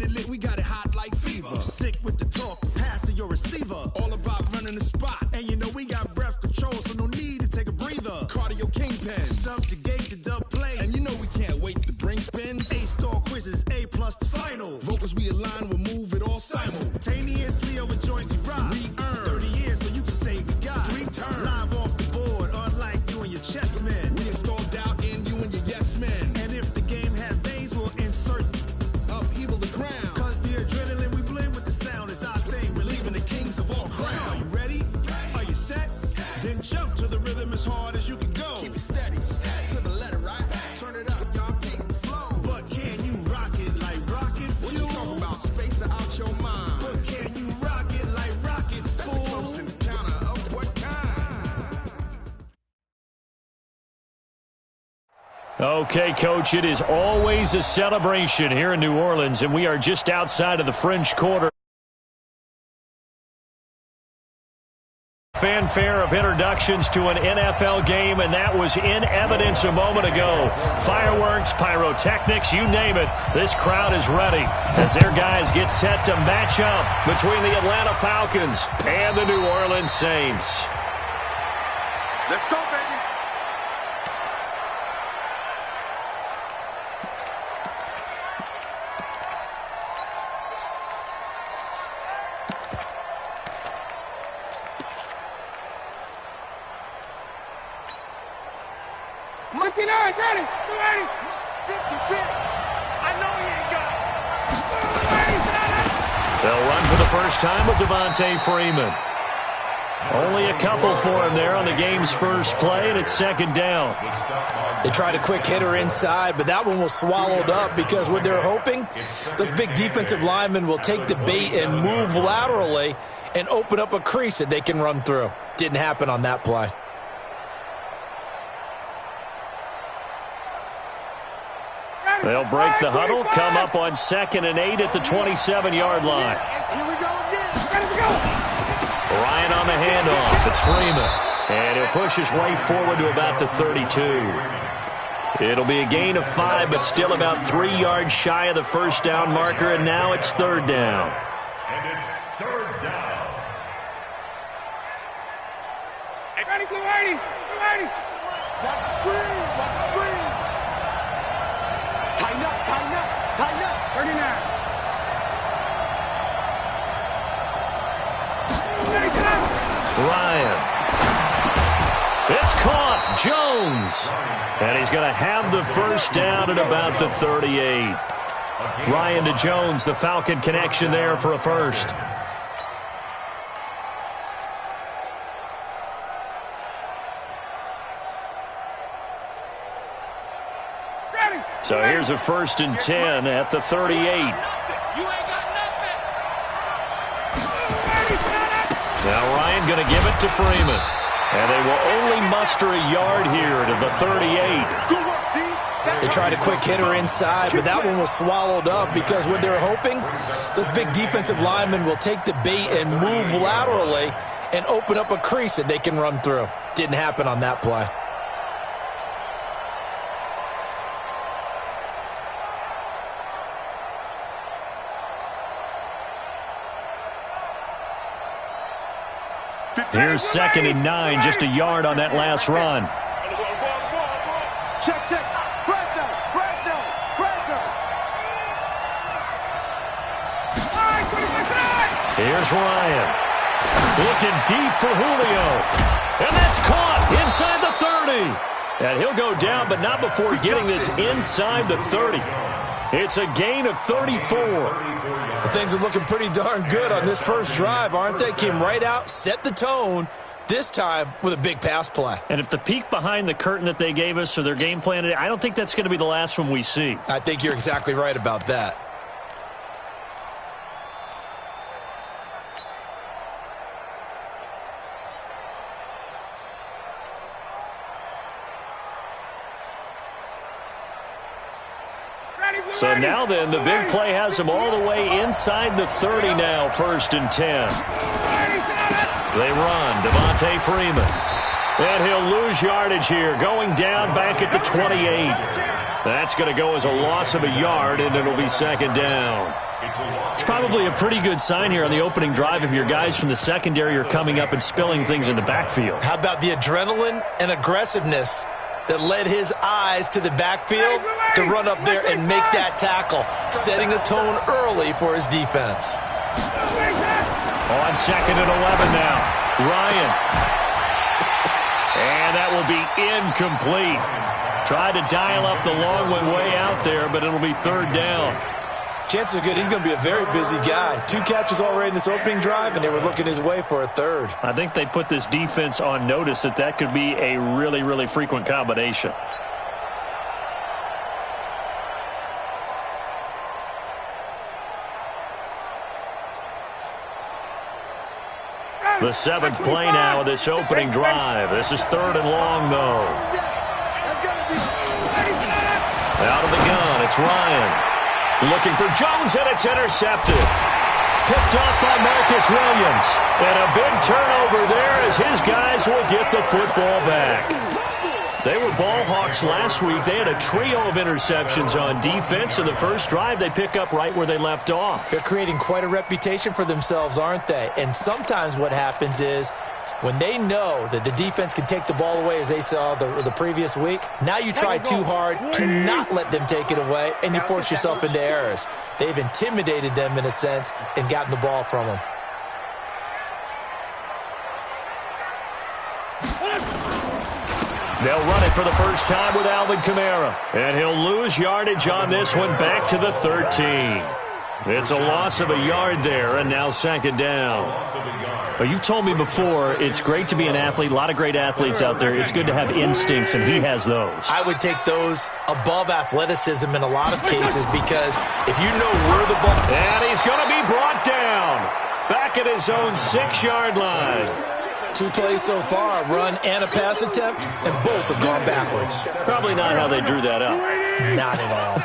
it lit, we got it hot like fever. Sick with the talk, pass to your receiver. All about running the spot. And you know we got breath control, so no need to take a breather. Cardio kingpin. Subjugate the dub play. And you know we can't wait to bring spin. A-star quizzes, A+ the final. Vocals we align, we'll move it all simultaneously over joints we rock. We earn 30 years, so you can say we got 3 turns. Live off the board, unlike you and your chess men. We install doubt in you and your yes men. And if the game had veins, we'll insert upheaval the ground. Cause the adrenaline we blend with the sound is our thing. Relieving the kings of all crowns. So are you ready? Are you set? Then jump to the rhythm as hard as you can go. Keep it steady, to the letter, right? Turn it up, y'all keep the flow. But can you rock it like rocket fuel? What you talking about? Space out your mind. But can you rock it like rockets, That's fool? a close encounter of what kind? Okay, Coach, it is always a celebration here in New Orleans, and we are just outside of the French Quarter. Fanfare of introductions to an NFL game, and that was in evidence a moment ago. Fireworks, pyrotechnics, you name it. This crowd is ready as their guys get set to match up between the Atlanta Falcons and the New Orleans Saints. Let's go, baby. Monkey 9, ready, 280. 56. I know he ain't got it. They'll run for the first time with Devontae Freeman. Only a couple for him there on the game's first play, and it's second down. They tried a quick hitter inside, but that one was swallowed up because what they're hoping, those big defensive linemen will take the bait and move laterally and open up a crease that they can run through. Didn't happen on that play. They'll break the huddle, come up on 2nd and 8 at the 27-yard line. Here we go again. Ready to go. Ryan on the handoff. It's Freeman. And he'll push his way forward to about the 32. It'll be a gain of 5, but still about 3 yards shy of the first down marker, and now it's third down. And it's third down. Ready, 280. 280. Watch the screen. Watch the screen. Tighten up, tighten up, tighten up. 39. Ryan. It's caught. Jones. And he's going to have the first down at about the 38. Ryan to Jones, the Falcon connection there for a first. So here's a 1st and 10 at the 38. You ain't got nothing. Now Ryan going to give it to Freeman. And they will only muster a yard here to the 38. They tried a quick hitter inside, but that one was swallowed up because what they're hoping, those big defensive linemen will take the bait and move laterally and open up a crease that they can run through. Didn't happen on that play. Here's 2nd and 9, just a yard on that last run. Check, check. Fresno, Fresno, Fresno. Here's Ryan. Looking deep for Julio. And that's caught inside the 30. And he'll go down, but not before getting this inside the 30. It's a gain of 34. Well, things are looking pretty darn good on this first drive, aren't they? Came right out, set the tone, this time with a big pass play. And if the peek behind the curtain that they gave us or their game plan today, I don't think that's going to be the last one we see. I think you're exactly right about that. So now then, the big play has them all the way inside the 30 now, 1st and 10. They run, Devontae Freeman. And he'll lose yardage here, going down back at the 28. That's going to go as a loss of a yard, and it'll be 2nd down. It's probably a pretty good sign here on the opening drive if your guys from the secondary are coming up and spilling things in the backfield. How about the adrenaline and aggressiveness that led his eyes to the backfield to run up there and make that tackle, setting a tone early for his defense. On 2nd and 11 now. Ryan. And that will be incomplete. Tried to dial up the long one way out there, but it'll be 3rd down. Chances are good he's going to be a very busy guy. 2 catches already in this opening drive, and they were looking his way for a 3rd. I think they put this defense on notice that could be a really, really frequent combination. The 7th play now of this opening drive. This is 3rd and long, though. Out of the gun, it's Ryan. Looking for Jones, and it's intercepted. Picked off by Marcus Williams. And a big turnover there as his guys will get the football back. They were ball hawks last week. They had a trio of interceptions on defense. In the first drive, they pick up right where they left off. They're creating quite a reputation for themselves, aren't they? And sometimes what happens is when they know that the defense can take the ball away, as they saw the previous week, now you try too hard to not let them take it away, and you force yourself into errors. They've intimidated them in a sense and gotten the ball from them. They'll run it for the first time with Alvin Kamara. And he'll lose yardage on this one back to the 13. It's a loss of a yard there, and now 2nd down. Well, you've told me before it's great to be an athlete. A lot of great athletes out there. It's good to have instincts, and he has those. I would take those above athleticism in a lot of cases because if you know where the ball... And he's going to be brought down back at his own 6-yard line. 2 plays so far, a run and a pass attempt, and both have gone backwards. Probably not how they drew that up. Not at all.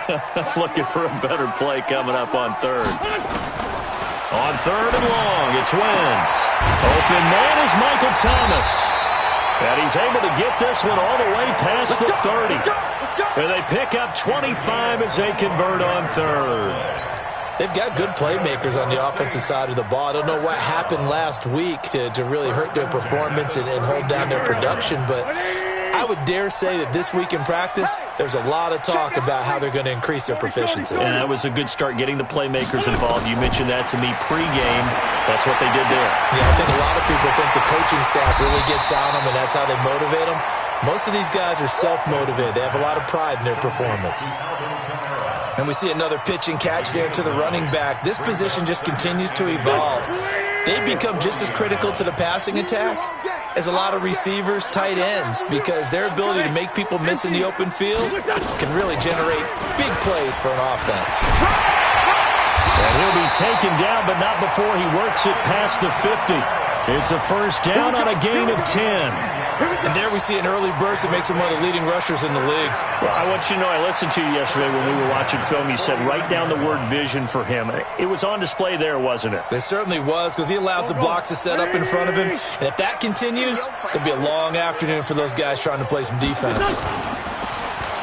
Looking for a better play coming up on 3rd. On 3rd and long, it's Wentz. Open man is Michael Thomas. And he's able to get this one all the way past the 30. And they pick up 25 as they convert on 3rd. They've got good playmakers on the offensive side of the ball. I don't know what happened last week to really hurt their performance and hold down their production, but I would dare say that this week in practice, there's a lot of talk about how they're going to increase their proficiency. And that was a good start, getting the playmakers involved. You mentioned that to me pregame. That's what they did there. Yeah, I think a lot of people think the coaching staff really gets on them, and that's how they motivate them. Most of these guys are self-motivated. They have a lot of pride in their performance. And we see another pitch and catch there to the running back. This position just continues to evolve. They become just as critical to the passing attack as a lot of receivers, tight ends, because their ability to make people miss in the open field can really generate big plays for an offense. And he'll be taken down, but not before he works it past the 50. It's a 1st down on a gain of 10. And there we see an early burst that makes him one of the leading rushers in the league. Well, I want you to know, I listened to you yesterday when we were watching film. You said write down the word vision for him. It was on display there, wasn't it? It certainly was, because he allows the blocks to set up in front of him. And if that continues, it'll be a long afternoon for those guys trying to play some defense.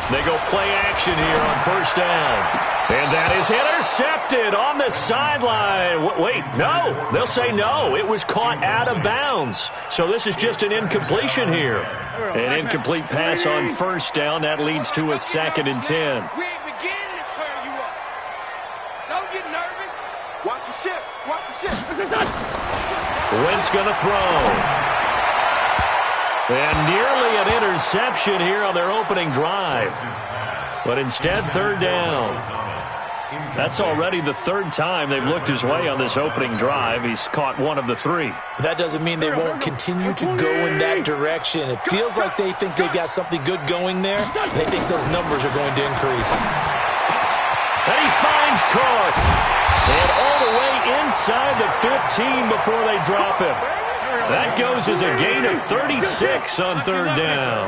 They go play action here on 1st down. And that is intercepted on the sideline. Wait, no. They'll say no. It was caught out of bounds. So this is just an incompletion here. An incomplete pass on 1st down. That leads to a 2nd and 10. We ain't beginning to turn you up. Don't get nervous. Watch the ship. Watch the ship. Wentz going to throw. And nearly an interception here on their opening drive. But instead, 3rd down. That's already the 3rd time they've looked his way on this opening drive. He's caught 1 of the 3. But that doesn't mean they won't continue to go in that direction. It feels like they think they've got something good going there, and they think those numbers are going to increase. And he finds Cook. And all the way inside the 15 before they drop him. That goes as a gain of 36 on 3rd down.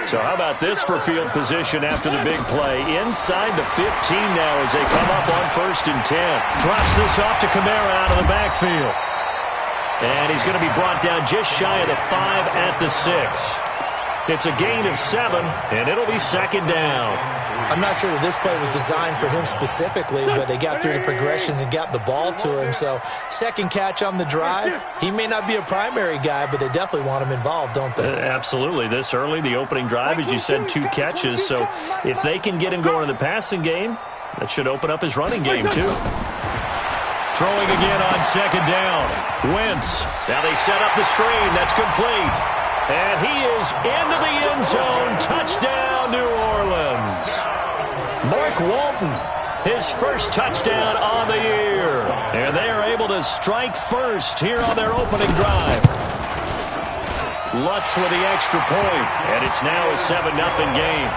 So how about this for field position after the big play? Inside the 15 now as they come up on 1st and 10. Drops this off to Kamara out of the backfield. And he's going to be brought down just shy of the 5 at the 6. It's a gain of 7, and it'll be second down. I'm not sure that this play was designed for him specifically, but they got through the progressions and got the ball to him. So second catch on the drive. He may not be a primary guy, but they definitely want him involved, don't they? Absolutely. This early, the opening drive, as you said, 2 catches. So if they can get him going in the passing game, that should open up his running game too. Throwing again on second down. Wentz. Now they set up the screen. That's complete. And he is into the end zone. Touchdown, New Orleans. Mark Walton, his first touchdown on the year. And they are able to strike first here on their opening drive. Lutz with the extra point, and it's now a 7-0 game.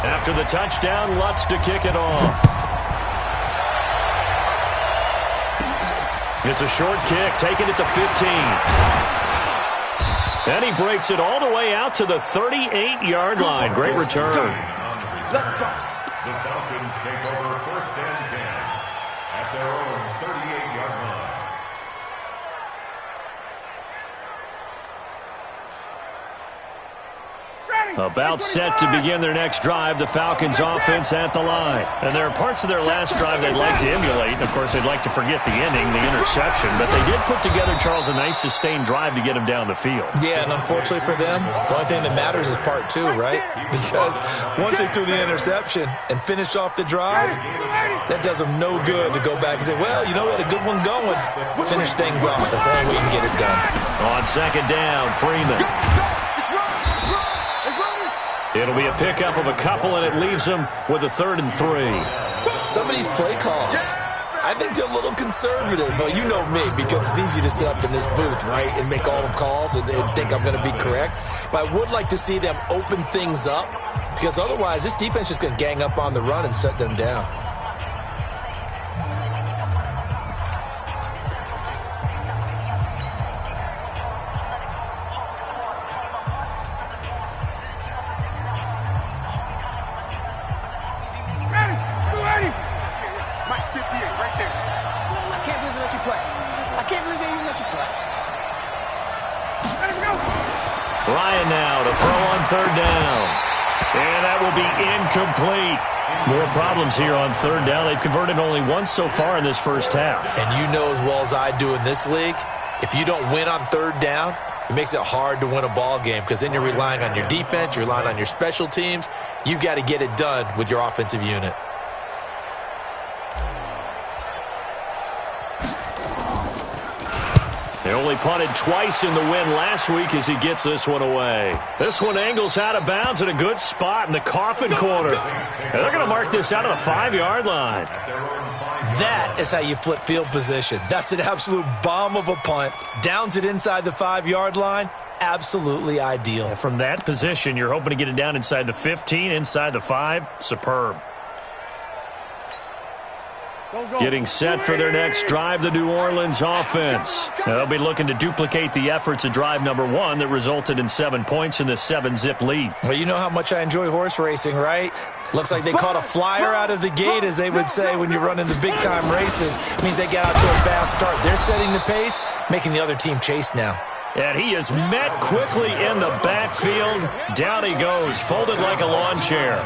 After the touchdown, Lutz to kick it off. It's a short kick, taking it to 15. And he breaks it all the way out to the 38-yard line. Great return. Let's go. The Falcons take over 1st and 10 at their own 38-yard line. About set to begin their next drive, the Falcons offense at the line. And there are parts of their last drive they'd like to emulate. Of course, they'd like to forget the ending, the interception. But they did put together, Charles, a nice sustained drive to get him down the field. Yeah, and unfortunately for them, the only thing that matters is part 2, right? Because once they threw the interception and finished off the drive, that does them no good to go back and say, well, you know, we had a good one going. Finish things off. That's the only way you can get it done. On second down, Freeman. It'll be a pickup of a couple, and it leaves them with a 3rd and 3. Some of these play calls, I think they're a little conservative, but you know me, because it's easy to sit up in this booth, right, and make all the calls and think I'm going to be correct. But I would like to see them open things up, because otherwise this defense is going to gang up on the run and shut them down. Ryan now to throw on 3rd down. And that will be incomplete. More problems here on 3rd down. They've converted only once so far in this first half. And you know as well as I do in this league, if you don't win on 3rd down, it makes it hard to win a ball game because then you're relying on your defense, you're relying on your special teams. You've got to get it done with your offensive unit. They only punted twice in the win last week as he gets this one away. This one angles out of bounds at a good spot in the coffin corner. And they're going to mark this out of the 5-yard line. That is how you flip field position. That's an absolute bomb of a punt. Downs it inside the 5-yard line. Absolutely ideal. From that position, you're hoping to get it down inside the 15, inside the 5. Superb. Getting set for their next drive, the New Orleans offense. Now they'll be looking to duplicate the efforts of drive number 1 that resulted in 7 points in the 7-zip lead. Well, you know how much I enjoy horse racing, right? Looks like they caught a flyer out of the gate, as they would say when you're running the big-time races. It means they get out to a fast start. They're setting the pace, making the other team chase now. And he is met quickly in the backfield. Down he goes, folded like a lawn chair.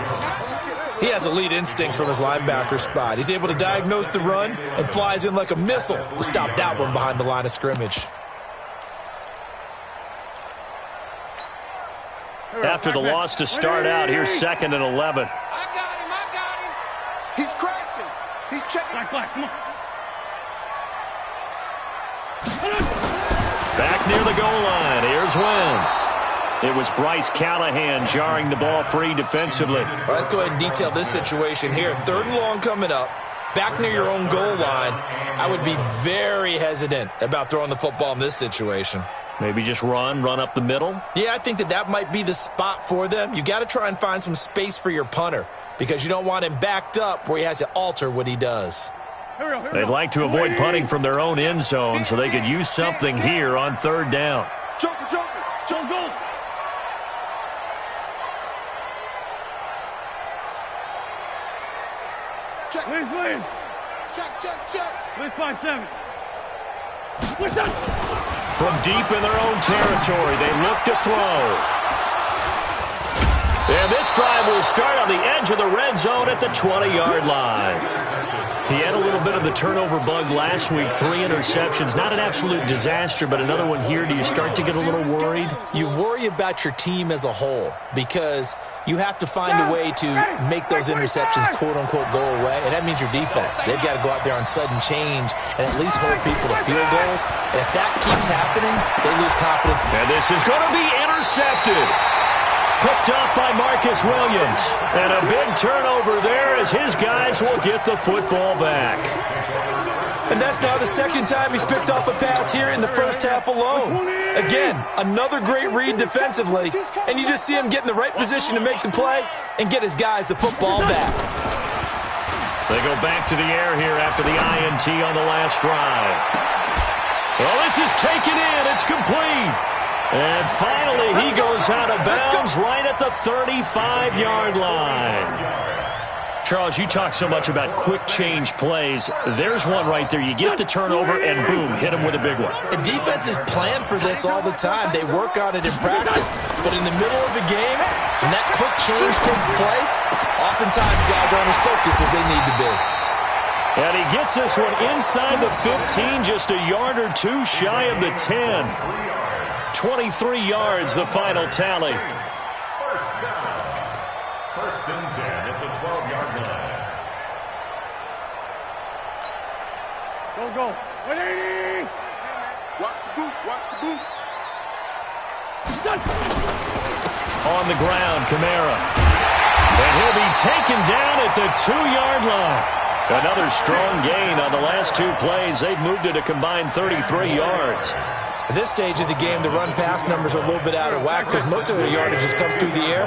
He has elite instincts from his linebacker spot. He's able to diagnose the run and flies in like a missile to stop that one behind the line of scrimmage. After the loss to start out, here's 2nd and 11. I got him. He's crashing. He's checking. Come on. Back near the goal line, here's Wentz. It was Bryce Callahan jarring the ball free defensively. Well, let's go ahead and detail this situation here. 3rd and long coming up. Back near your own goal line. I would be very hesitant about throwing the football in this situation. Maybe just run up the middle? Yeah, I think that might be the spot for them. You got to try and find some space for your punter because you don't want him backed up where he has to alter what he does. They'd like to avoid punting from their own end zone so they could use something here on 3rd down. Joker. Check. Check. Check. Where's 5-7? What's that? From deep in their own territory, they look to throw. And this drive will start on the edge of the red zone at the 20-yard line. He had a little bit of the turnover bug last week, 3 interceptions. Not an absolute disaster, but another one here. Do you start to get a little worried? You worry about your team as a whole because you have to find a way to make those interceptions, quote-unquote, go away, and that means your defense. They've got to go out there on sudden change and at least hold people to field goals. And if that keeps happening, they lose confidence. And this is going to be intercepted. Picked up by Marcus Williams. And a big turnover there as his guys will get the football back. And that's now the second time he's picked off a pass here in the first half alone. Again, another great read defensively. And you just see him get in the right position to make the play and get his guys the football back. They go back to the air here after the INT on the last drive. Well, this is taken in. It's complete. And finally, he goes out of bounds right at the 35-yard line. Charles, you talk so much about quick change plays. There's one right there. You get the turnover, and boom, hit him with a big one. And defenses plan for this all the time. They work on it in practice. But in the middle of a game, when that quick change takes place, oftentimes guys aren't as focused as they need to be. And he gets this one inside the 15, just a yard or two shy of the 10. 23 yards, the final tally. First down. First and 10 at the 12-yard line. Go. 180. Watch the boot. Watch the boot. On the ground, Kamara. And he'll be taken down at the 2-yard line. Another strong gain on the last 2 plays. They've moved it a combined 33 yards. At this stage of the game, the run-pass numbers are a little bit out of whack because most of their yardage has come through the air.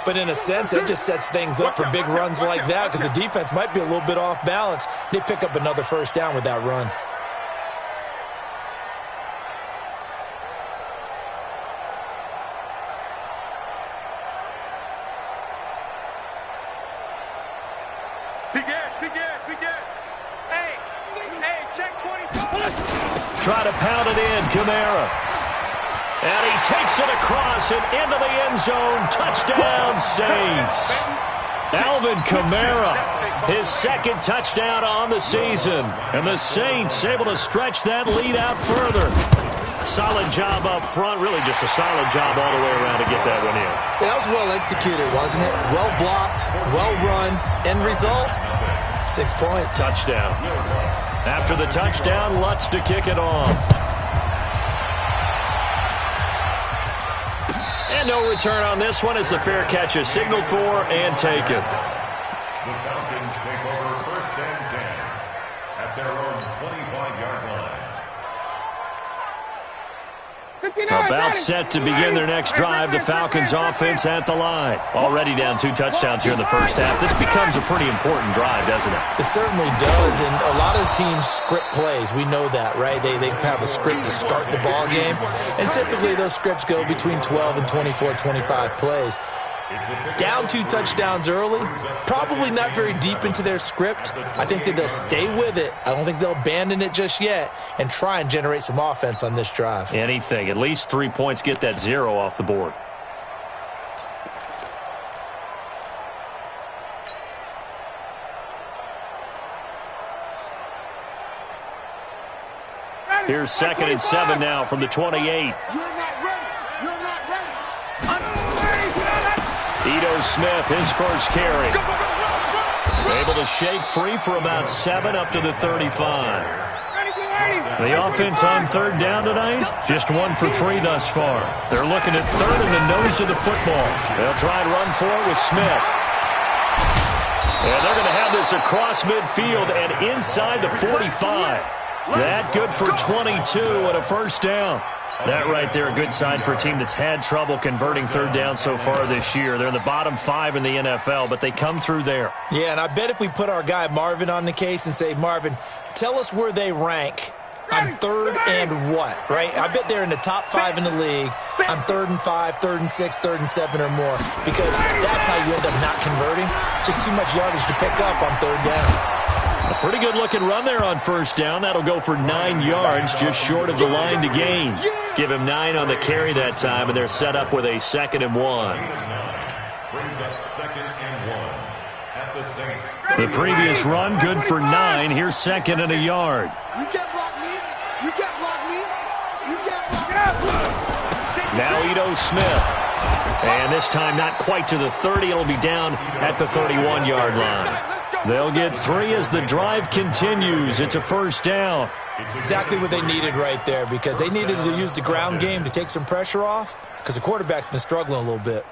But in a sense, that just sets things up for big runs like that because the defense might be a little bit off balance. They pick up another first down with that run. Try to pound it in, Kamara. And he takes it across and into the end zone. Touchdown, Saints. Alvin Kamara, his second touchdown on the season. And the Saints able to stretch that lead out further. Solid job up front, really just a solid job all the way around to get that one in. That was well executed, wasn't it? Well blocked, well run. End result, 6 points. Touchdown. After the touchdown, Lutz to kick it off. And no return on this one as the fair catch is signaled for and taken. The Falcons take over first and 10 at their own 25-yard line. About set to begin their next drive. The Falcons offense at the line. Already down 2 touchdowns here in the first half. This becomes a pretty important drive, doesn't it? It certainly does, and a lot of teams script plays. We know that, right? They have a script to start the ball game, and typically those scripts go between 12 and 24, 25 plays. Down 2 touchdowns early, probably not very deep into their script. I think that they'll stay with it. I don't think they'll abandon it just yet and try and generate some offense on this drive. Anything. At least 3 points, get that 0 off the board. Here's 2nd and 7 now from the 28. You're not ready. You're not ready. Ito Smith, his first carry. Able to shake free for about 7 up to the 35. The offense on 3rd down tonight, just 1 for 3 thus far. They're looking at 3rd and the nose of the football. They'll try and run for it with Smith. And they're going to have this across midfield and inside the 45. That good for 22 and a first down. That right there, a good sign for a team that's had trouble converting 3rd down so far this year. They're in the bottom 5 in the NFL, but they come through there. Yeah, and I bet if we put our guy Marvin on the case and say, Marvin, tell us where they rank on 3rd and what, right? I bet they're in the top 5 in the league on 3rd and 5, 3rd and 6, 3rd and 7 or more, because that's how you end up not converting. Just too much yardage to pick up on 3rd down. A pretty good-looking run there on first down. That'll go for 9 yards, just short of the line to gain. Give him 9 on the carry that time, and they're set up with a 2nd and 1. Brings up 2nd and 1 at the Saints. The previous run, good for 9. Here's 2nd and a yard. You can't block me. You can't block me. You can't block me. Now Ito Smith. And this time not quite to the 30. It'll be down at the 31-yard line. They'll get 3 as the drive continues. It's a first down. Exactly what they needed right there, because they needed to use the ground game to take some pressure off, because the quarterback's been struggling a little bit.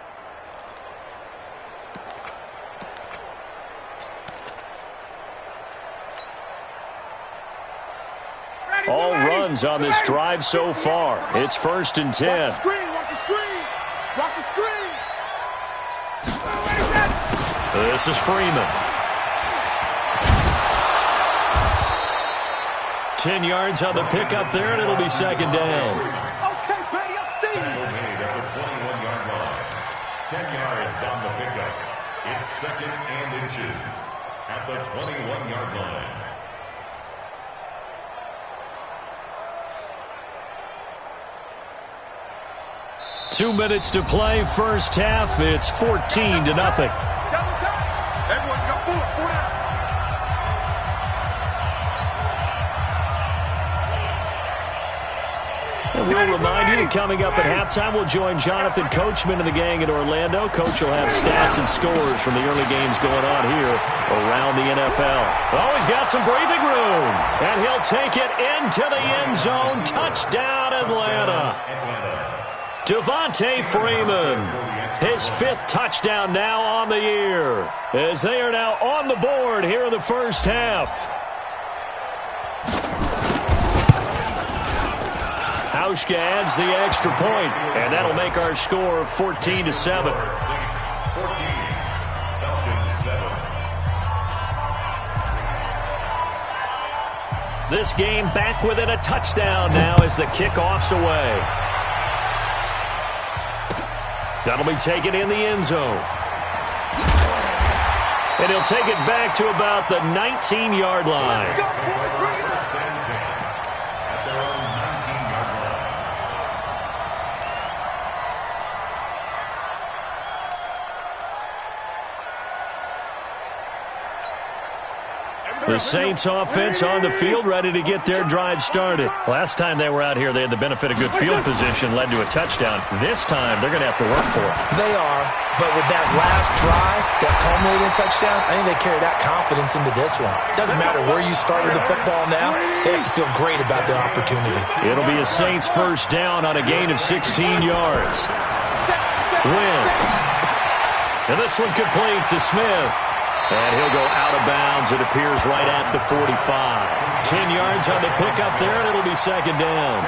All runs on this drive so far. It's 1st and 10. Watch the screen. Watch the screen. Watch the screen. This is Freeman. 10 yards on the pickup there, and it'll be 2nd down. Okay, buddy, I see you. Made at the 21-yard line. 10 yards on the pickup. It's 2nd and inches at the 21-yard line. Two minutes to play, first half. It's 14-0. Double time. Everyone go forward. And we'll remind you that coming up at halftime, we'll join Jonathan Coachman and the gang in Orlando. Coach will have stats and scores from the early games going on here around the NFL. Oh, he's got some breathing room. And he'll take it into the end zone. Touchdown, Atlanta. Devontae Freeman, his 5th touchdown now on the year, as they are now on the board here in the first half. Hauschka adds the extra point, and that'll make our score 14-7. This game back within a touchdown now as the kickoff's away. That'll be taken in the end zone. And he'll take it back to about the 19-yard line. The Saints offense on the field, ready to get their drive started. Last time they were out here, they had the benefit of good field position, led to a touchdown. This time, they're going to have to work for it. They are, but with that last drive, that culminating touchdown, I think they carry that confidence into this one. Doesn't matter where you start with the football now, they have to feel great about their opportunity. It'll be a Saints first down on a gain of 16 yards. Wentz. And this one complete to Smith. And he'll go out of bounds, it appears, right at the 45. 10 yards on the pickup there, and it'll be 2nd down.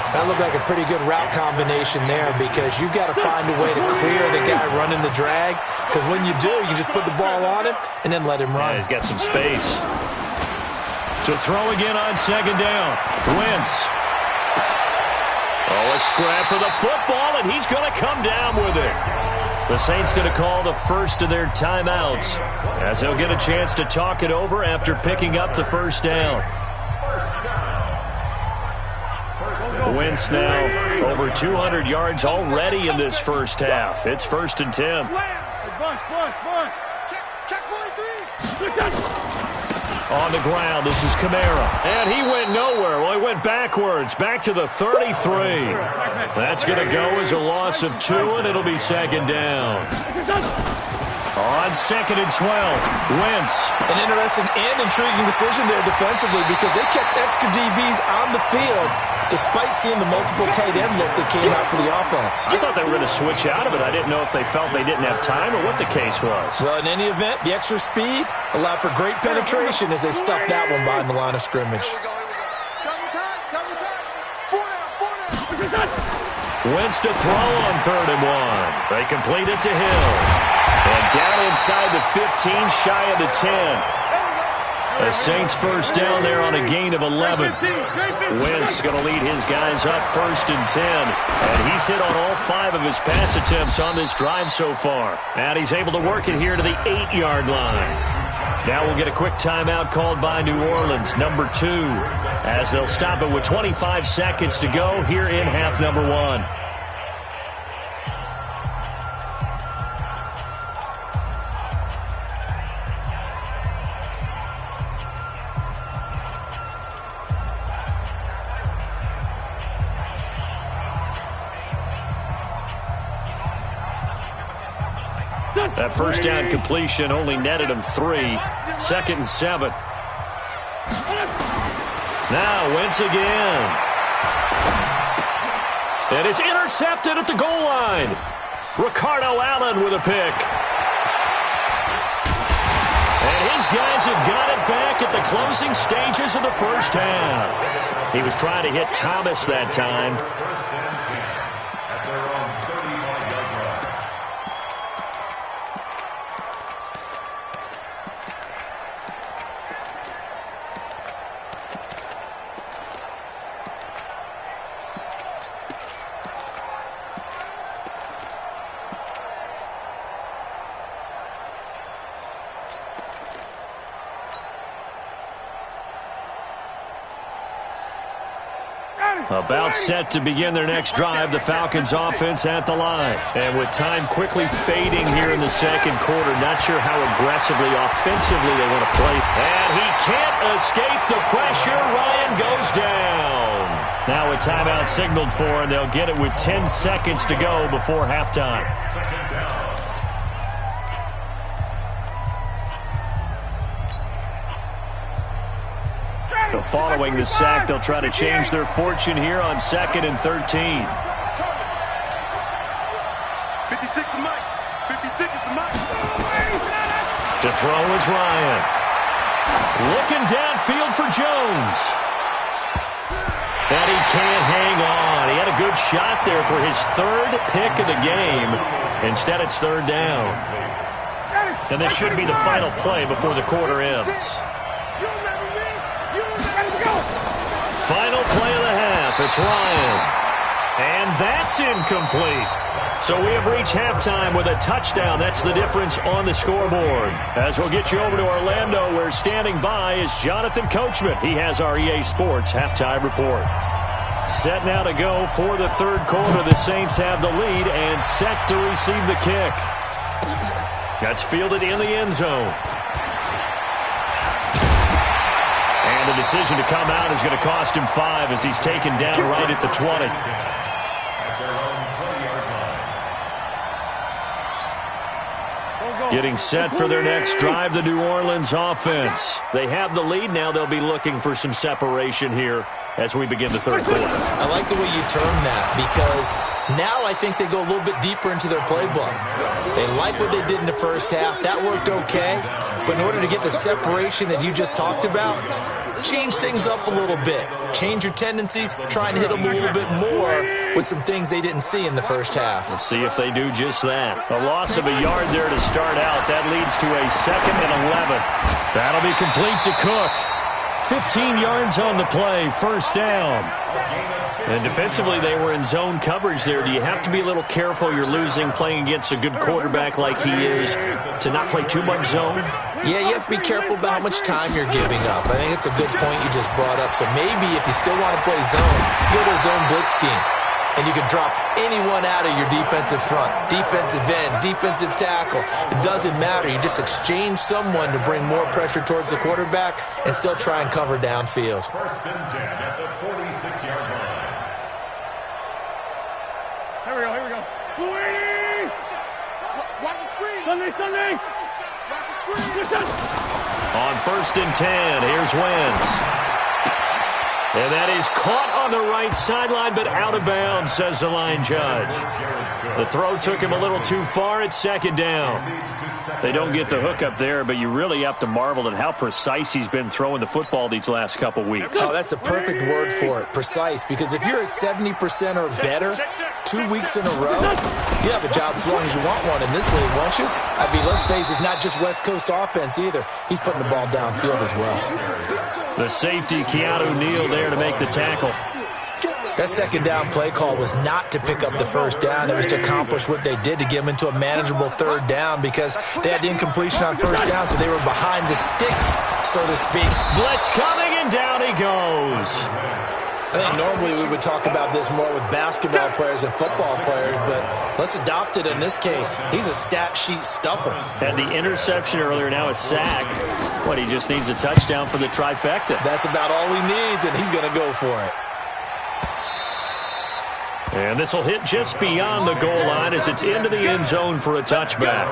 That looked like a pretty good route combination there, because you've got to find a way to clear the guy running the drag, because when you do, you just put the ball on him and then let him run. Yeah, he's got some space. To throw again on 2nd down. Wentz. Oh, a scrap for the football, and he's going to come down with it. The Saints going to call the first of their timeouts, as they'll get a chance to talk it over after picking up the first down. Wentz now over 200 yards already in this first half. It's 1st and 10. On the ground, this is Kamara. And he went nowhere. Well, he went backwards, back to the 33. That's going to go as a loss of 2, and it'll be 2nd down. On 2nd and 12, Wentz. An interesting and intriguing decision there defensively, because they kept extra DBs on the field despite seeing the multiple tight end look that came out for the offense. I thought they were going to switch out of it. I didn't know if they felt they didn't have time or what the case was. Well, in any event, the extra speed allowed for great penetration as they stuffed that one behind the line of scrimmage. Wentz to throw on 3rd and 1. They complete it to Hill. And down inside the 15, shy of the 10. The Saints first down there on a gain of 11. Wentz going to lead his guys up 1st and 10. And he's hit on all 5 of his pass attempts on this drive so far. And he's able to work it here to the 8-yard line. Now we'll get a quick timeout called by New Orleans, number 2, as they'll stop it with 25 seconds to go here in half number 1. That first down completion only netted him 3. 2nd and 7. Now Wentz again. And it's intercepted at the goal line. Ricardo Allen with a pick. And his guys have got it back at the closing stages of the first half. He was trying to hit Thomas that time. About set to begin their next drive, the Falcons offense at the line. And with time quickly fading here in the second quarter, not sure how aggressively, offensively they want to play. And he can't escape the pressure. Ryan goes down. Now a timeout signaled for, and they'll get it with 10 seconds to go before halftime. So following the sack, they'll try to change their fortune here on 2nd and 13. 56 is Mike. 56 is the Mike. To throw is Ryan. Looking downfield for Jones. And he can't hang on. He had a good shot there for his 3rd pick of the game. Instead, it's 3rd down. And this should be the final play before the quarter ends. Final play of the half. It's Ryan. And that's incomplete. So we have reached halftime with a touchdown. That's the difference on the scoreboard. As we'll get you over to Orlando, where standing by is Jonathan Coachman. He has our EA Sports halftime report. Set now to go for the 3rd quarter. The Saints have the lead and set to receive the kick. That's fielded in the end zone. And the decision to come out is going to cost him 5 as he's taken down right at the 20. Getting set for their next drive, the New Orleans offense. They have the lead now. They'll be looking for some separation here as we begin the 3rd quarter. I like the way you term that, because now I think they go a little bit deeper into their playbook. They like what they did in the first half. That worked okay. But in order to get the separation that you just talked about, change things up a little bit. Change your tendencies, try and hit them a little bit more with some things they didn't see in the first half. We'll see if they do just that. A loss of a yard there to start out. That leads to a 2nd and 11. That'll be complete to Cook. 15 yards on the play, 1st down. And defensively, they were in zone coverage there. Do you have to be a little careful? You're losing, playing against a good quarterback like he is, to not play too much zone? Yeah, you have to be careful about how much time you're giving up. I think it's a good point you just brought up. So maybe if you still want to play zone, go to a zone blitz scheme. And you can drop anyone out of your defensive front, defensive end, defensive tackle. It doesn't matter. You just exchange someone to bring more pressure towards the quarterback and still try and cover downfield. 1st and 10 at the 46-yard line. Here we go. Watch the screen. Sunday. Watch the screen. On 1st and 10, here's Wentz. And that is caught on the right sideline, but out of bounds, says the line judge. The throw took him a little too far at 2nd down. They don't get the hook up there, but you really have to marvel at how precise he's been throwing the football these last couple weeks. Oh, that's a perfect word for it, precise, because if you're at 70% or better 2 weeks in a row, you have a job as long as you want one in this league, won't you? I mean, let's face it, it's not just West Coast offense either. He's putting the ball downfield as well. The safety, Keanu Neal, there to make the tackle. That second down play call was not to pick up the first down. It was to accomplish what they did, to get them into a manageable third down, because they had the incompletion on first down, so they were behind the sticks, so to speak. Blitz coming, and down he goes. I think normally we would talk about this more with basketball players and football players, but let's adopt it in this case. He's a stat sheet stuffer. Had the interception earlier, now a sack. What, he just needs a touchdown for the trifecta. That's about all he needs, and he's going to go for it. And this will hit just beyond the goal line as it's into the end zone for a touchback.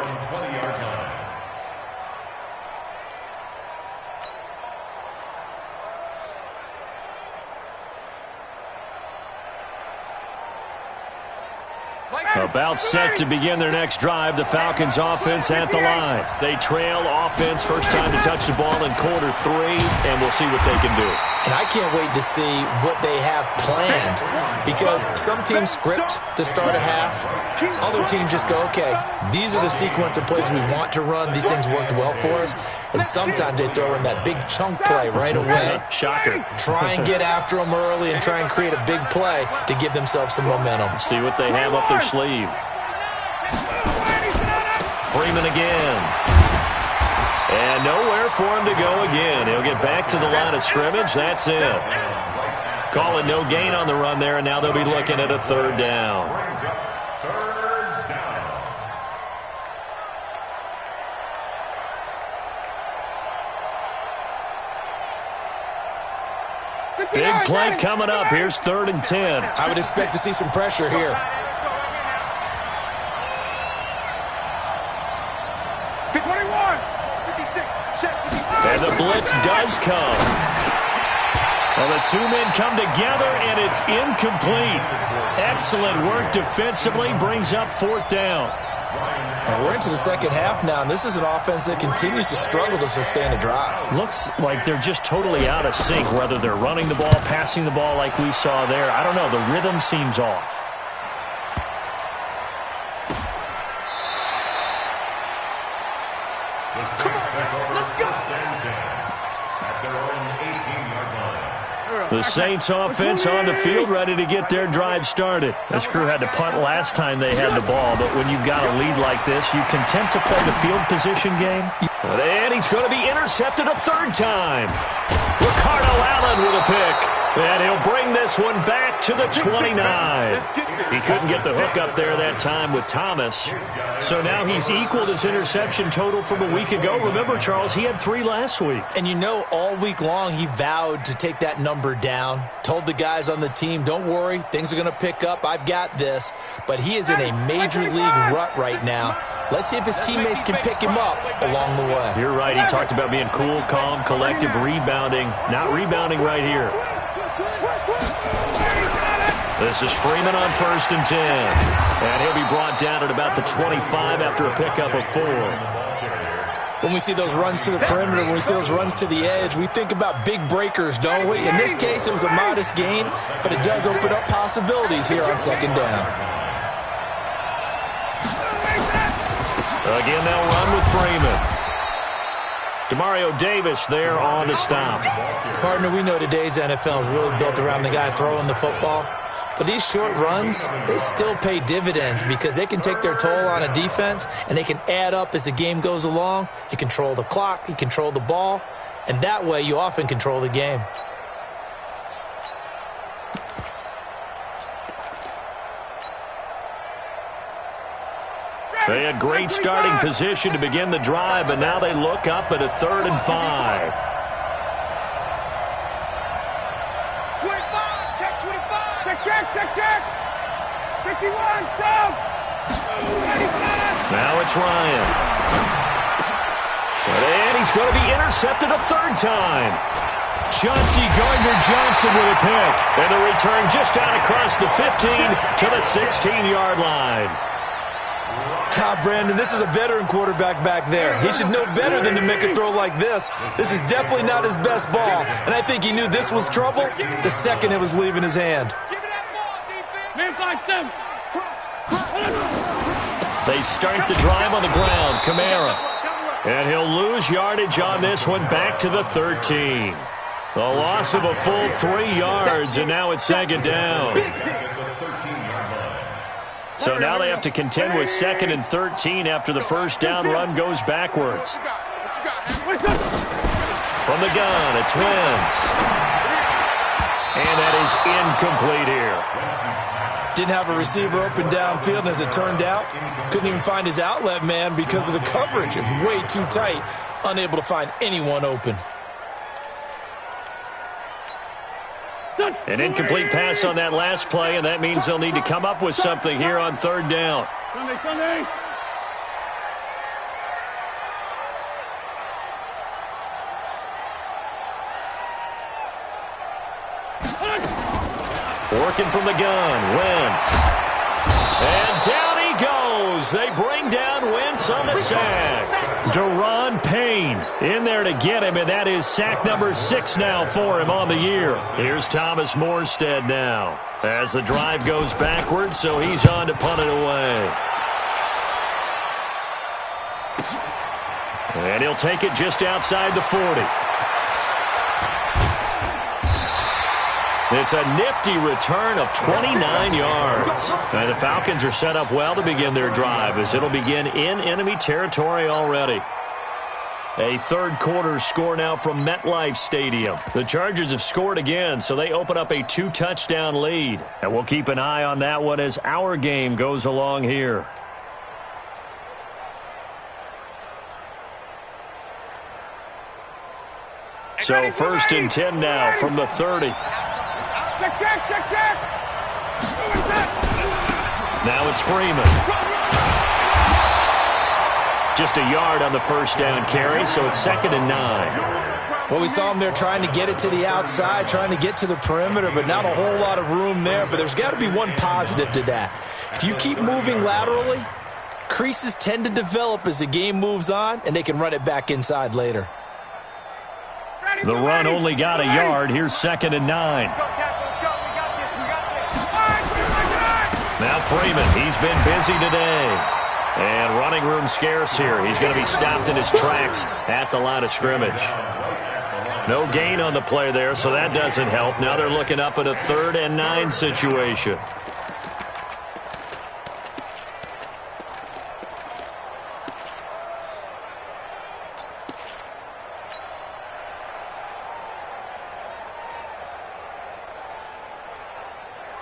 About set to begin their next drive, the Falcons offense at the line. They trail offense, first time to touch the ball in quarter 3, and we'll see what they can do. And I can't wait to see what they have planned, because some teams script to start a half. Other teams just go, okay, these are the sequence of plays we want to run. These things worked well for us. And sometimes they throw in that big chunk play right away. Shocker. Try and get after them early and try and create a big play to give themselves some momentum. See what they have up their sleeve. Freeman again. And nowhere for him to go again. He'll get back to the line of scrimmage. That's it. Calling no gain on the run there, and now they'll be looking at a third down. Big play coming up. Here's 3rd and 10. I would expect to see some pressure here. And the blitz does come. Well, the two men come together, and it's incomplete. Excellent work defensively, brings up 4th down. And we're into the second half now, and this is an offense that continues to struggle to sustain a drive. Looks like they're just totally out of sync, whether they're running the ball, passing the ball like we saw there. I don't know. The rhythm seems off. The Saints offense on the field, ready to get their drive started. This crew had to punt last time they had the ball, but when you've got a lead like this, you content to play the field position game. And he's going to be intercepted a 3rd time. Ricardo Allen with a pick. And he'll bring this one back to the 29. He couldn't get the hook up there that time with Thomas. So now he's equaled his interception total from a week ago. Remember, Charles, he had 3 last week. And you know, all week long he vowed to take that number down. Told the guys on the team, don't worry, things are going to pick up. I've got this. But he is in a major league rut right now. Let's see if his teammates can pick him up along the way. You're right. He talked about being cool, calm, collective, rebounding. Not rebounding right here. This is Freeman on 1st and 10. And he'll be brought down at about the 25 after a pickup of 4. When we see those runs to the perimeter, when we see those runs to the edge, we think about big breakers, don't we? In this case, it was a modest gain, but it does open up possibilities here on 2nd down. Again, they'll run with Freeman. Demario Davis there on the stop. Partner, we know today's NFL is really built around the guy throwing the football. But these short runs, they still pay dividends because they can take their toll on a defense, and they can add up as the game goes along. You control the clock, you control the ball, and that way you often control the game. They had great starting position to begin the drive, but now they look up at a 3rd and 5. 25, check 25. Check. 51, stop. 25. Now it's Ryan. And he's going to be intercepted a 3rd time. Chauncey Gardner-Johnson with a pick. And the return just out across the 15 to the 16-yard line. Brandon, this is a veteran quarterback back there. He should know better than to make a throw like this. This is definitely not his best ball, and I think he knew this was trouble the second it was leaving his hand. They start the drive on the ground. Kamara. And he'll lose yardage on this one back to the 13. A loss of a full 3 yards, and now it's second down. So now they have to contend with 2nd and 13 after the first down run goes backwards. From the gun, it's Wentz. And that is incomplete here. Didn't have a receiver open downfield, and as it turned out, couldn't even find his outlet man because of the coverage. It's way too tight, unable to find anyone open. An incomplete pass on that last play, and that means they'll need to come up with something here on 3rd down. Working from the gun, Wentz. And down he goes. They bring down Wentz on the sack. Daron Payne in there to get him, and that is sack number 6 now for him on the year. Here's Thomas Morstead now as the drive goes backwards, so he's on to punt it away. And he'll take it just outside the 40. It's a nifty return of 29 yards. And the Falcons are set up well to begin their drive as it'll begin in enemy territory already. A 3rd quarter score now from MetLife Stadium. The Chargers have scored again, so they open up a 2-touchdown lead. And we'll keep an eye on that one as our game goes along here. So 1st and 10 now from the 30. Now it's Freeman. Just a yard on the first down carry, so it's 2nd and 9. Well, we saw him there trying to get it to the outside, trying to get to the perimeter, but not a whole lot of room there. But there's got to be one positive to that. If you keep moving laterally, creases tend to develop as the game moves on, and they can run it back inside later. The run only got a yard. Here's 2nd and 9. Now Freeman, he's been busy today. And running room scarce here. He's going to be stopped in his tracks at the line of scrimmage. No gain on the play there, so that doesn't help. Now they're looking up at a 3rd and 9 situation.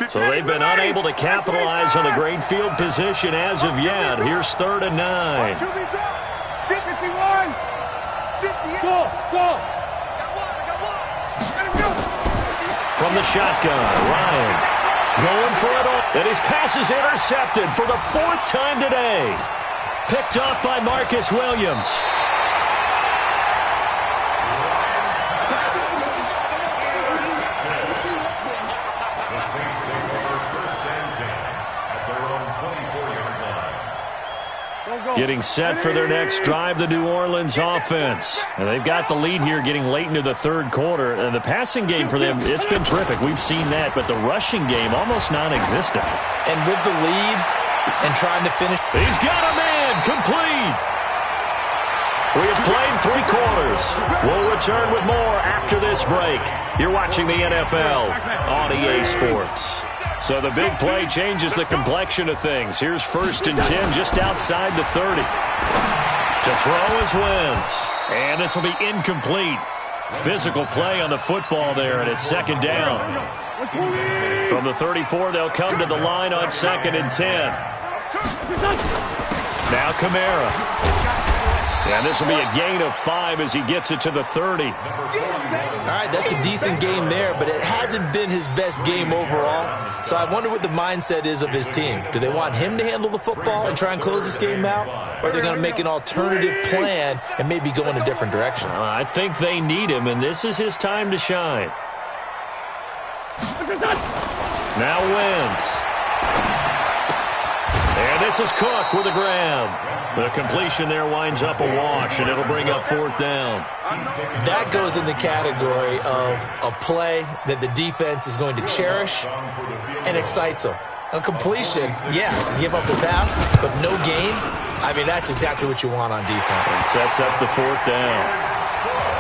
So they've been unable to capitalize on the great field position as of yet. Here's 3rd and 9. 51, 58. From the shotgun, Ryan going for it all. And his pass is intercepted for the 4th time today. Picked off by Marcus Williams. Getting set for their next drive, the New Orleans offense. And they've got the lead here getting late into the 3rd quarter. And the passing game for them, it's been terrific. We've seen that. But the rushing game, almost non-existent. And with the lead and trying to finish. He's got a man complete. We have played 3 quarters. We'll return with more after this break. You're watching the NFL on EA Sports. So the big play changes the complexion of things. Here's 1st and 10 just outside the 30. To throw is Wentz. And this will be incomplete. Physical play on the football there, and it's 2nd down. From the 34, they'll come to the line on 2nd and 10. Now Kamara. And this will be a gain of 5 as he gets it to the 30. All right, that's a decent game there, but it hasn't been his best game overall. So I wonder what the mindset is of his team. Do they want him to handle the football and try and close this game out? Or are they going to make an alternative plan and maybe go in a different direction? I think they need him, and this is his time to shine. Now Wentz. And this is Cook with a grab. The completion there winds up a wash, and it'll bring up 4th down. That goes in the category of a play that the defense is going to cherish and excites them. A completion, yes, give up the pass, but no gain. I mean, that's exactly what you want on defense. And sets up the 4th down.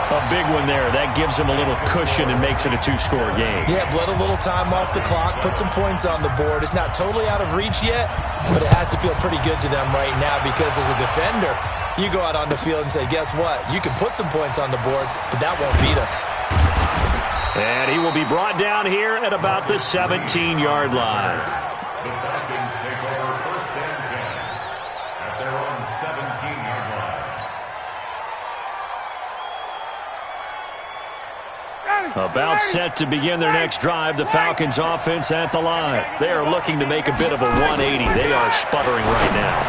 A big one there. That gives them a little cushion and makes it a two-score game. Yeah, bled a little time off the clock, put some points on the board. It's not totally out of reach yet, but it has to feel pretty good to them right now because as a defender, you go out on the field and say, guess what? You can put some points on the board, but that won't beat us. And he will be brought down here at about the 17-yard line. The Falcons take over first and 10 at their own 17-yard line. About set to begin their next drive, the Falcons offense at the line. They are looking to make a bit of a 180. They are sputtering right now.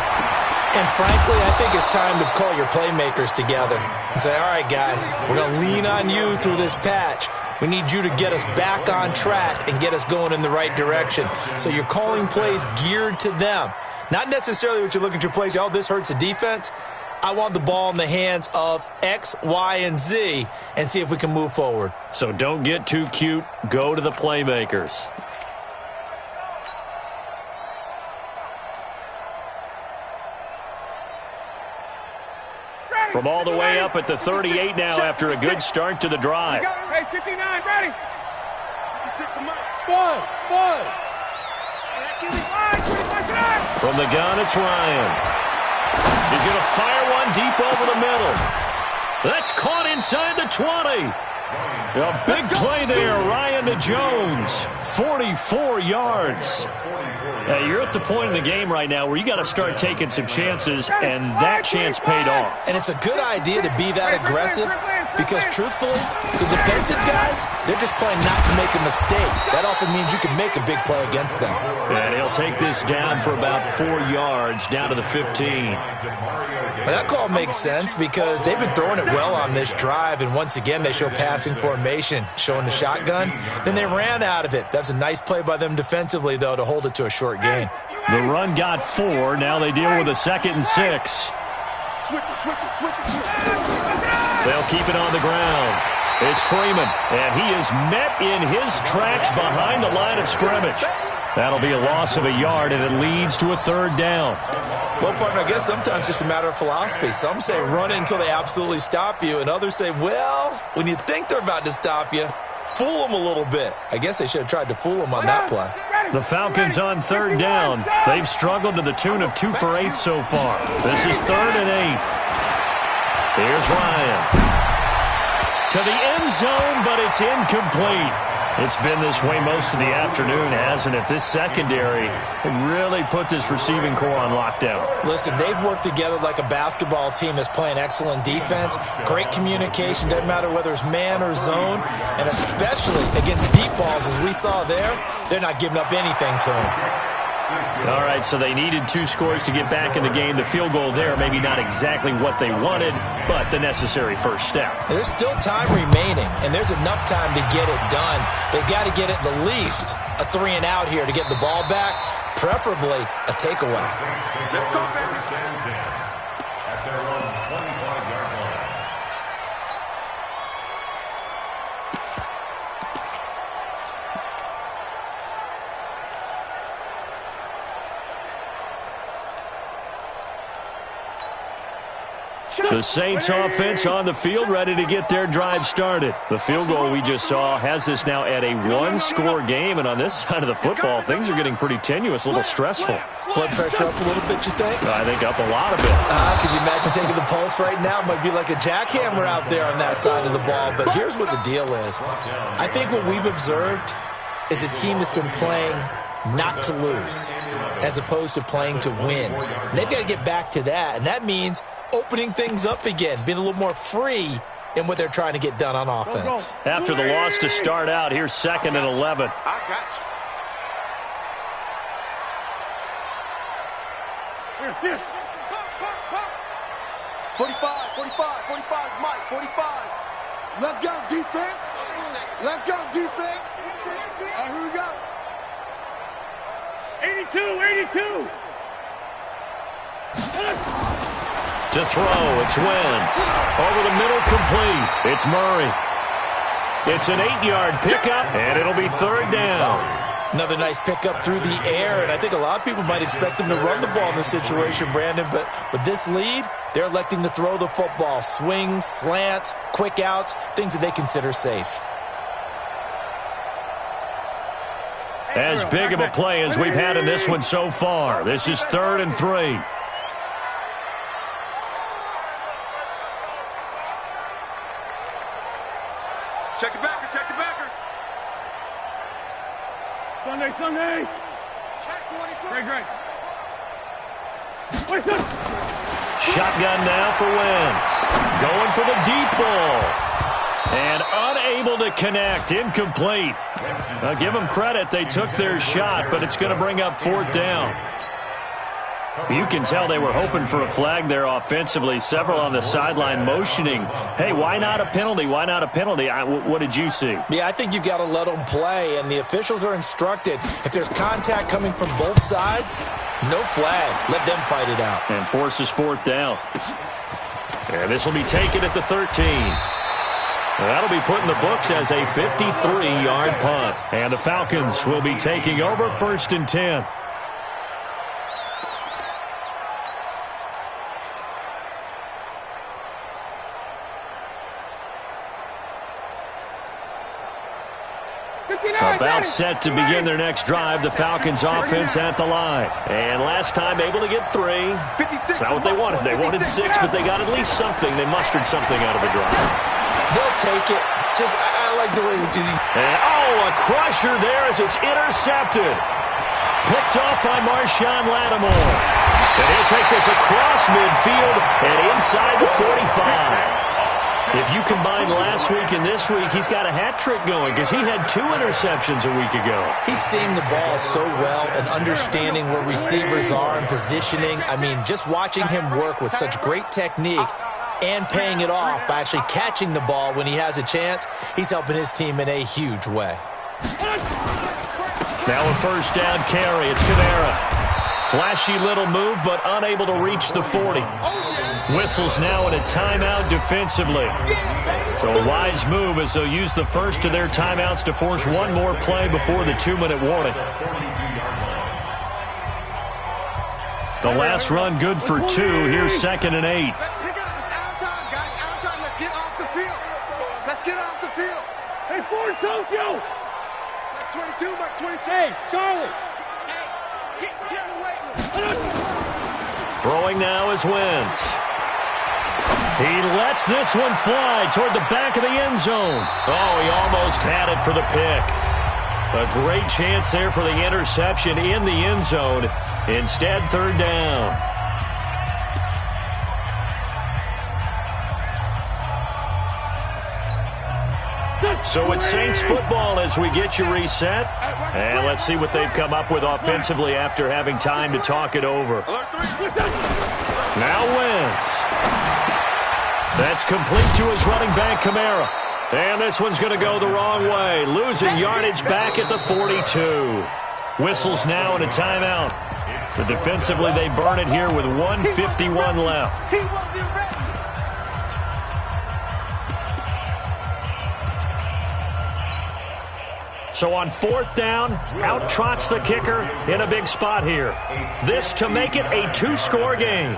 And frankly, I think it's time to call your playmakers together and say, all right, guys, we're going to lean on you through this patch. We need you to get us back on track and get us going in the right direction. So you're calling plays geared to them. Not necessarily what you look at your plays, oh, this hurts the defense. I want the ball in the hands of X, Y, and Z and see if we can move forward. So don't get too cute. Go to the playmakers. From all the way up at the 38 now after a good start to the drive. Hey, 59, ready. From the gun, it's Ryan. He's going to fire one deep over the middle. That's caught inside the 20. A big play there, Ryan to Jones. 44 yards. Hey, you're at the point in the game right now where you got to start taking some chances, and that chance paid off. And it's a good idea to be that aggressive because, truthfully, the defensive guys, they're just playing not to make a mistake. That often means you can make a big play against them. And he'll take this down for about 4 yards, down to the 15. But that call makes sense because they've been throwing it well on this drive, and once again, they show passing formation, showing the shotgun. Then they ran out of it. That's a nice play by them defensively, though, to hold it to a short gain. The run got 4. Now they deal with a 2nd and 6. They'll keep it on the ground. It's Freeman, and he is met in his tracks behind the line of scrimmage. That'll be a loss of a yard, and it leads to a 3rd down. Well, partner, I guess sometimes it's just a matter of philosophy. Some say run until they absolutely stop you, and others say, well, when you think they're about to stop you, fool them a little bit. I guess they should have tried to fool them on that play. The Falcons on 3rd down. They've struggled to the tune of 2 for 8 so far. This is 3rd and 8. Here's Ryan. To the end zone, but it's incomplete. It's been this way most of the afternoon, hasn't it? This secondary really put this receiving core on lockdown. Listen, they've worked together like a basketball team that's playing excellent defense, great communication, doesn't matter whether it's man or zone, and especially against deep balls, as we saw there, they're not giving up anything to them. All right, so they needed 2 scores to get back in the game. The field goal there, maybe not exactly what they wanted, but the necessary first step. There's still time remaining, and there's enough time to get it done. They've got to get at the least a 3 and out here to get the ball back, preferably a takeaway. Let's go, baby. At their own 25-yard line. The Saints offense on the field, ready to get their drive started. The field goal we just saw has us now at a 1-score game, and on this side of the football, things are getting pretty tenuous, a little stressful. Blood pressure up a little bit, you think? I think up a lot of it. Could you imagine taking the pulse right now? It might be like a jackhammer out there on that side of the ball, but here's what the deal is. I think what we've observed is a team that's been playing not to lose as opposed to playing to win. And they've got to get back to that, and that means opening things up again, being a little more free in what they're trying to get done on offense. After the loss to start out, here's 2nd and 11. I got you. 45, Mike, 45. Let's go, defense. Let's go, defense. All right, here we go. 82. To throw, it's Wentz. Over the middle, complete. It's Murray. It's an 8-yard pickup, and it'll be 3rd down. Another nice pickup through the air, and I think a lot of people might expect them to run the ball in this situation, Brandon, but with this lead, they're electing to throw the football. Swings, slants, quick outs, things that they consider safe. As big of a play as we've had in this one so far. This is 3rd and 3. Check the backer, check the backer. Sunday. Check 23. Great. Wait, son. Shotgun now for Wentz. Going for the deep ball. And unable to connect. Incomplete. Now give them credit. They took their shot, but it's going to bring up 4th down. You can tell they were hoping for a flag there offensively. Several on the sideline motioning, hey, why not a penalty? Why not a penalty? What did you see? Yeah, I think you've got to let them play, and the officials are instructed. If there's contact coming from both sides, no flag. Let them fight it out. And forces 4th down. And this will be taken at the 13. That'll be put in the books as a 53-yard punt. And the Falcons will be taking over 1st and 10. About set to begin their next drive. The Falcons offense at the line. And last time able to get 3. It's not what they wanted. They wanted 6, but they got at least something. They mustered something out of the drive. They'll take it. I like the way we do these. And, a crusher there as it's intercepted. Picked off by Marshawn Lattimore. And he'll take this across midfield and inside the 45. If you combine last week and this week, he's got a hat trick going because he had 2 interceptions a week ago. He's seeing the ball so well and understanding where receivers are and positioning. I mean, just watching him work with such great technique and paying it off by actually catching the ball when he has a chance, he's helping his team in a huge way. Now a 1st down carry. It's Kamara. Flashy little move, but unable to reach the 40. Whistles now in a timeout defensively. So a wise move as they'll use the first of their timeouts to force one more play before the 2-minute warning. The last run good for 2. Here's 2nd and 8. Let's pick it up. It's our time, guys. Our time. Let's get off the field. Let's get off the field. Hey, Ford, Tokyo. That's 22, Mike 22. Hey, Charlie. Hey, get in the weight room. Throwing now is Wentz. He lets this one fly toward the back of the end zone. Oh, he almost had it for the pick. A great chance there for the interception in the end zone. Instead, 3rd down. So it's Saints football as we get you reset. And let's see what they've come up with offensively after having time to talk it over. Now Wentz. That's complete to his running back, Kamara. And this one's going to go the wrong way. Losing yardage back at the 42. Whistles now in a timeout. So defensively, they burn it here with 1:51 left. So on 4th down, out trots the kicker in a big spot here. This to make it a 2-score game.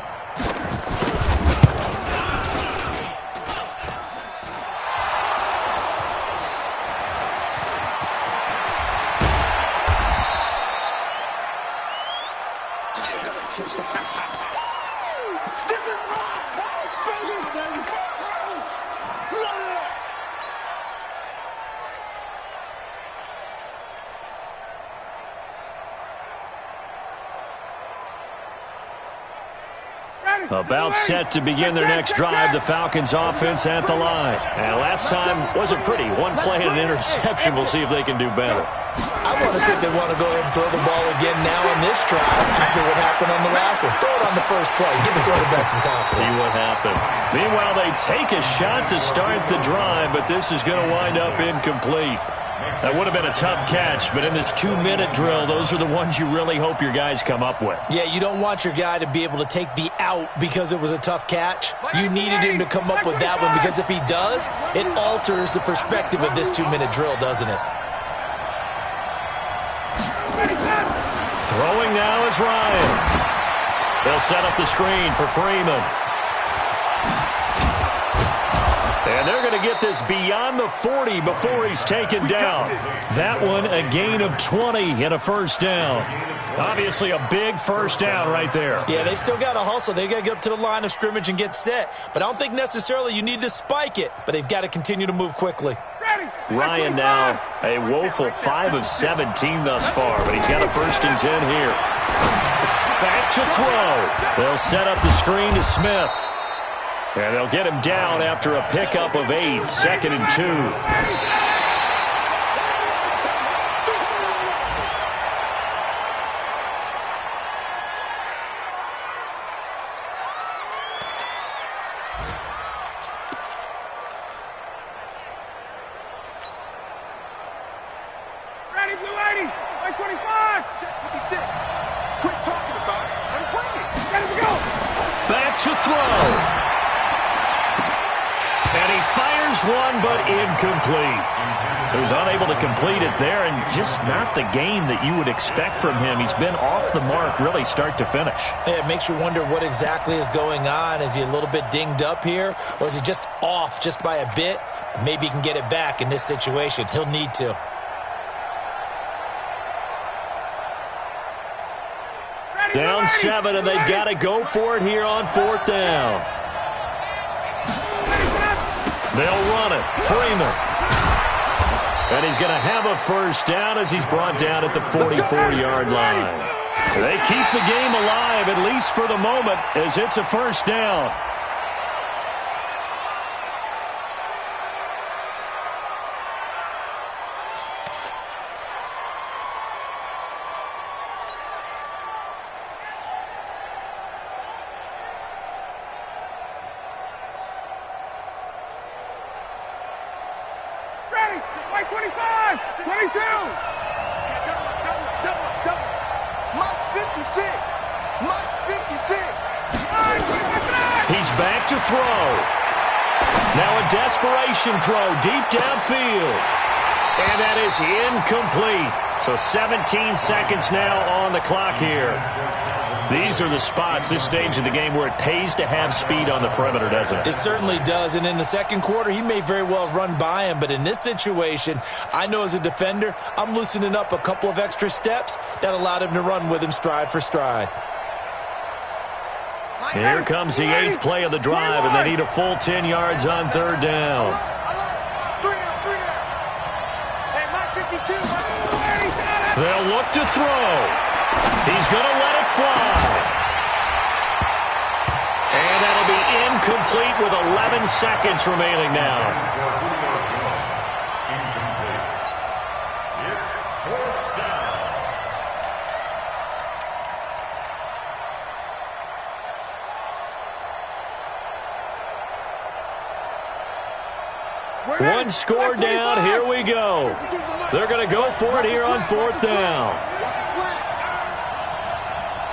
About set to begin their next drive, the Falcons offense at the line. And last time wasn't pretty. 1 play and an interception. We'll see if they can do better. I want to see if they want to go ahead and throw the ball again now on this drive after what happened on the last one. Throw it on the first play. Give the quarterback some confidence. See what happens. Meanwhile, they take a shot to start the drive, but this is going to wind up incomplete. That would have been a tough catch, but in this 2-minute drill, those are the ones you really hope your guys come up with. Yeah, you don't want your guy to be able to take the out because it was a tough catch. You needed him to come up with that one because if he does, it alters the perspective of this 2-minute drill, doesn't it? Throwing now is Ryan. They'll set up the screen for Freeman. And they're going to get this beyond the 40 before he's taken down. That one a gain of 20 and a first down. Obviously a big first down right there. Yeah, they still got to hustle. They got to get up to the line of scrimmage and get set. But I don't think necessarily you need to spike it, but they've got to continue to move quickly. Ryan now a woeful 5 of 17 thus far, but he's got a 1st and 10 here. Back to throw. They'll set up the screen to Smith. And they'll get him down after a pickup of 8, 2nd and 2. Ready, blue 80, like 25. Check 56. Quit talking about it and bring it. Ready to go. Back to throw. And he fires one, but incomplete. So he's unable to complete it there, and just not the game that you would expect from him. He's been off the mark really start to finish. Yeah, it makes you wonder what exactly is going on. Is he a little bit dinged up here, or is he just off just by a bit? Maybe he can get it back in this situation. He'll need to. Down 7, and they've got to go for it here on 4th down. They'll run it. Freeman. And he's going to have a first down as he's brought down at the 44-yard line. They keep the game alive, at least for the moment, as it's a first down. Like 25, 22. Double. Mike's 56. Mike's 56. He's back to throw. Now a desperation throw deep downfield. And that is incomplete. So 17 seconds now on the clock here. These are the spots, this stage of the game, where it pays to have speed on the perimeter, doesn't it? It certainly does, and in the second quarter, he may very well run by him, but in this situation, I know as a defender, I'm loosening up a couple of extra steps that allowed him to run with him stride for stride. Here comes the 8th play of the drive, and they need a full 10 yards on 3rd down. They'll look to throw. He's going to let it fly. And that'll be incomplete with 11 seconds remaining now. It's 4th down. One score down. Here we go. They're going to go for it here on 4th down.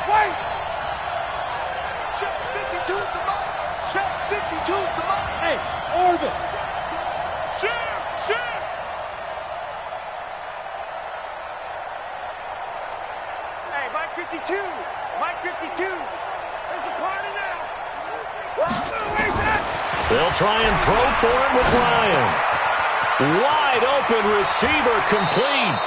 Wait. Check 52 is the mark. Check 52 is the mark. Hey, orbit. Share. Hey, Mike 52. Mike 52. There's a party now. They'll try and throw for him with Ryan. Wide open receiver complete.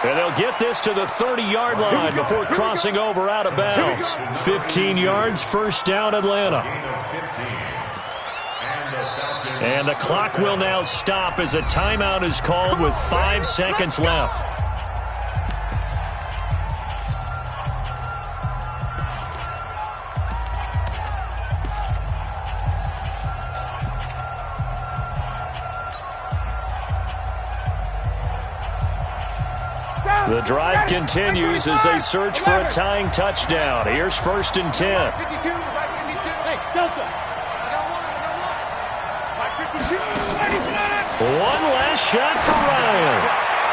And they'll get this to the 30-yard line before crossing over out of bounds. 15 yards, first down, Atlanta. And the clock will now stop as a timeout is called with 5 seconds left. The drive continues as they search for a tying touchdown. Here's 1st and 10. 52, Mike 52. Hey, Delta. I got Mike 52. One last shot for Ryan.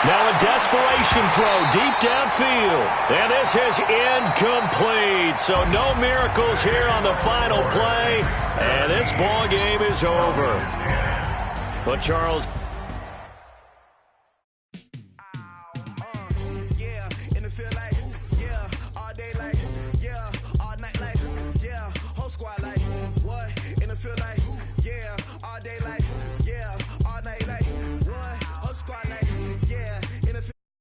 Now a desperation throw deep downfield. And this is incomplete. So no miracles here on the final play. And this ball game is over. But Charles...